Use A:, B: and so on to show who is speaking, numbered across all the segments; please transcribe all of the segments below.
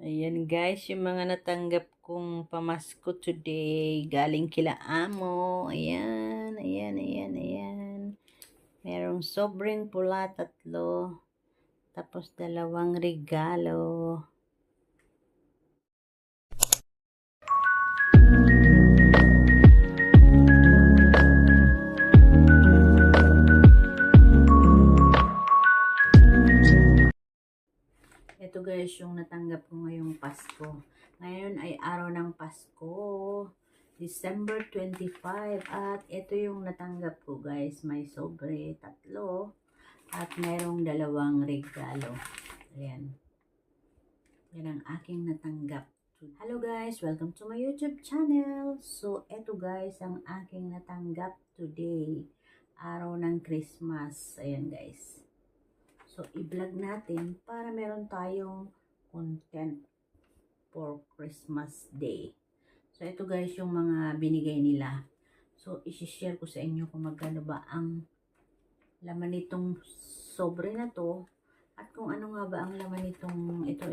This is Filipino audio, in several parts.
A: Ayan guys, yung mga natanggap kong pamasko today, galing kila amo. Ayan, ayan, ayan, ayan. Merong sobrang pula, 3. Tapos 2 regalo. Ito guys, yung natanggap ko ngayong Pasko. Ngayon ay araw ng Pasko. December 25. At ito yung natanggap ko guys. May sobre, 3. At mayroong 2 regalo. Ayan. Yan ang aking natanggap. Hello guys, welcome to my YouTube channel. So, eto guys ang aking natanggap today. Araw ng Christmas. Ayan guys. So, i-vlog natin para meron tayong content for Christmas Day. So, ito guys yung mga binigay nila. So, isi-share ko sa inyo kung magkano ba ang laman nitong sobre na to. At kung ano nga ba ang laman nitong ito.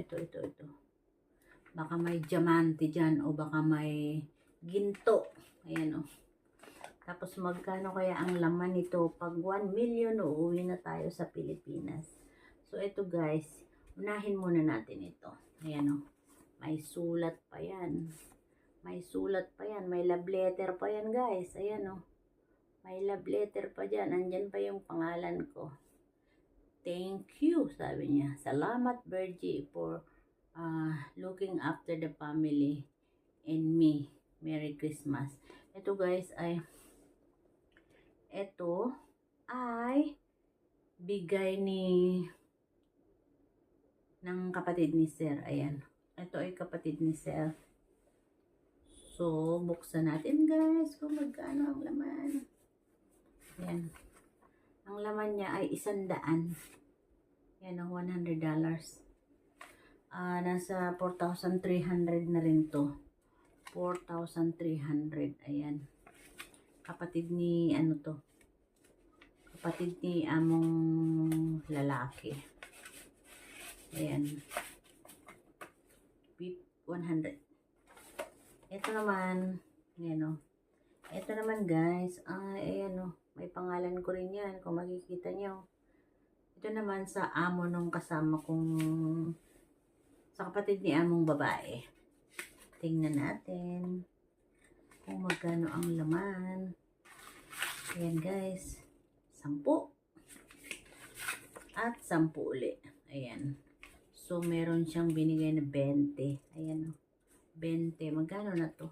A: Baka may diamante dyan o baka may ginto. Ayan o. Tapos magkano kaya ang laman nito pag 1 million uuwi na tayo sa Pilipinas. So ito guys, unahin muna natin ito. Ayan o. May sulat pa yan. May sulat pa yan. May love letter pa yan guys. Ayan o. May love letter pa dyan. Andyan pa yung pangalan ko. Thank you, sabi niya. Salamat Virgie for looking after the family and me. Merry Christmas. Ito guys ay bigay ng kapatid ni Sir. Ayan. Ito ay kapatid ni Sir. So, buksan natin guys kung magkano ang laman. Ayan. Ang laman niya ay 100. Yan ang $100. Nasa 4,300 na rin to. 4,300. Ayan. Kapatid ni kapatid ni among lalaki. Ayan. 100. Ito naman, ayan o. Ito naman guys, ayan o. May pangalan ko rin yan, kung makikita nyo. Ito naman sa amo nung kasama kong, sa kapatid ni among babae. Tingnan natin kung magkano ang laman. Ayan guys, 10. At 10 uli. Ayan. So, meron siyang binigay na 20. Ayan o. 20. Magkano na to?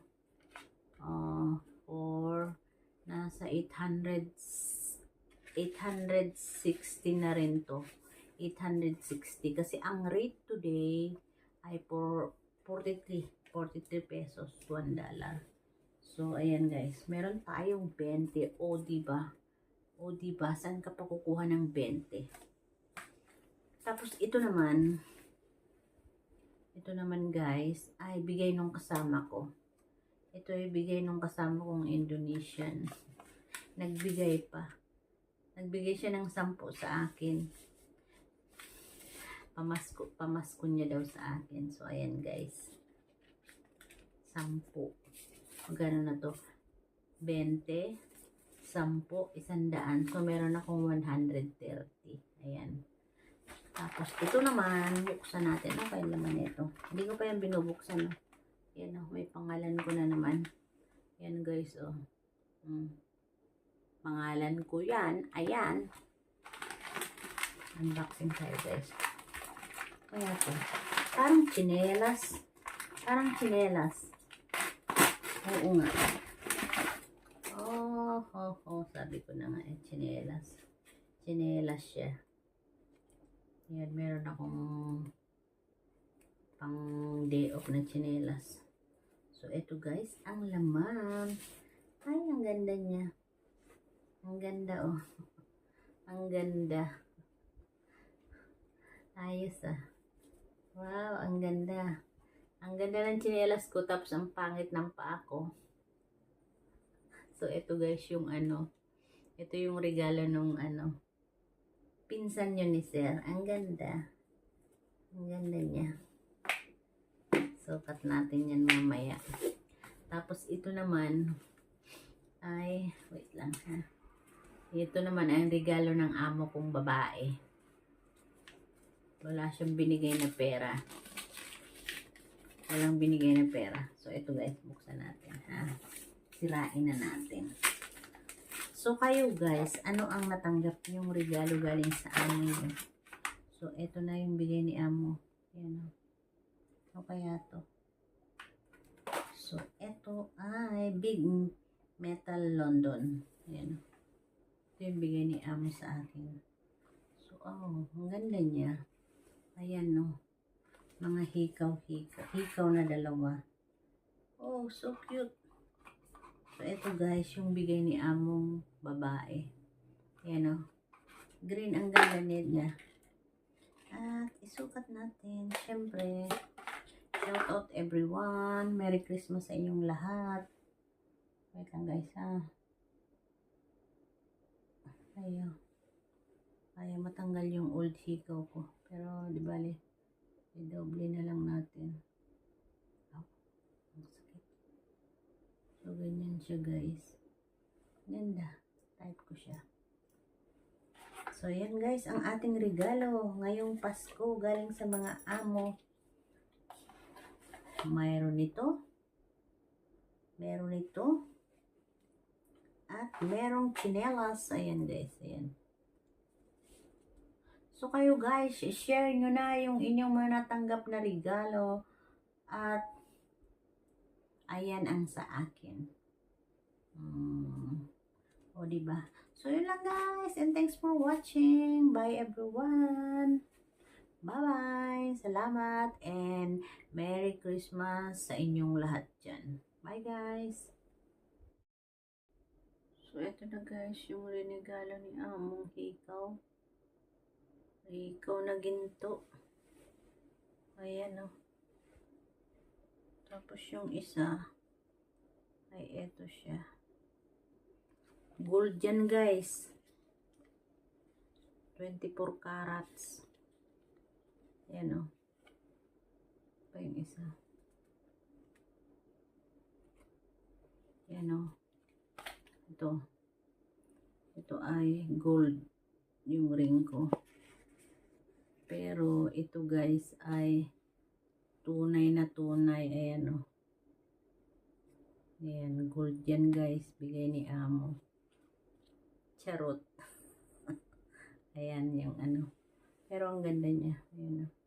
A: Or nasa 860 na rin to. 860. Kasi ang rate today ay for 43 pesos, $1. So, ayan guys. Meron tayong 20. O, diba? O, diba? Saan ka pa kukuha ng 20? Tapos, ito naman guys, ay bigay nung kasama ko. Ito ay bigay nung kasama kong Indonesian. Nagbigay pa. Nagbigay siya ng 10 sa akin. Pamasko niya daw sa akin. So, ayan guys. 10. Magkano na to? 20, 10, 100. So, meron akong 130. Ayan. Tapos, ito naman, buksan natin. Ano kaya laman nito? Hindi ko pa yan binubuksan. No? Yan o, may pangalan ko na naman. Yan guys, o. Pangalan ko yan. Ayan. Unboxing tayo guys. Kaya to. Parang tsinelas. Parang tsinelas. Oo nga. Sabi ko na nga eh, tsinelas. Tsinelas siya. Yan, meron akong pang day off na tsinelas. So, ito guys, ang laman. Ay, ang ganda niya. Ang ganda, oh. Ang ganda. Ayos, ah. Wow, ang ganda. Ang ganda ng tsinelas ko, tapos ang pangit ng paa ko. So, ito guys, yung ito yung regalo nung pinsan nyo ni Sir. Ang ganda. Ang ganda niya. isusukat natin yan mamaya. Tapos ito naman ay, wait lang ha. Ito naman ay ang regalo ng amo kong babae. Wala siyang binigay na pera. Walang binigay na pera. So, ito guys, buksan natin ha. Sirain na natin. So, kayo guys, ano ang natanggap yung regalo galing sa amo niyo? So, ito na yung bigay ni amo. Yan o. Ano kaya to? So, ito ay Big Metal London. Yan. Ito yung bigay ni amo sa akin. So, ang ganda niya. Ayan no. Mga hikaw-hikaw. Hikaw na dalawa. Oh, so cute. So, ito guys, yung bigay ni among babae. Ayan o. Green ang ganda niya. At isukat natin. Siyempre, shout out everyone. Merry Christmas sa inyong lahat. Wait lang guys ha. Ayaw matanggal yung old hikaw ko. Pero di bali, i-double na lang natin. Ang sakit. So ganyan siya guys. Ganda. Type ko siya. So yan guys, ang ating regalo ngayong Pasko galing sa mga amo. Mayroon ito. Meron ito. At merong chinelas. Ayan guys, ayan. So kayo guys, share nyo na yung inyong mga natanggap na regalo. At ayan ang sa akin. O diba? So yun lang guys. And thanks for watching. Bye everyone. Bye-bye. Salamat. And Merry Christmas sa inyong lahat dyan. Bye guys. So ito na guys yung regalo ni among hikaw. Ikaw na ginto. Ayan o. Tapos yung isa ay eto siya. Gold yan guys. 24 carats. Ayan o. Pa yung isa. Ayan o. Ito ay gold yung ring ko. Pero ito guys ay tunay na tunay. Ayan o. Ayan, gold yan guys. Bigay ni amo. Charot. Ayan yung ano. Pero ang ganda niya. Ayan o.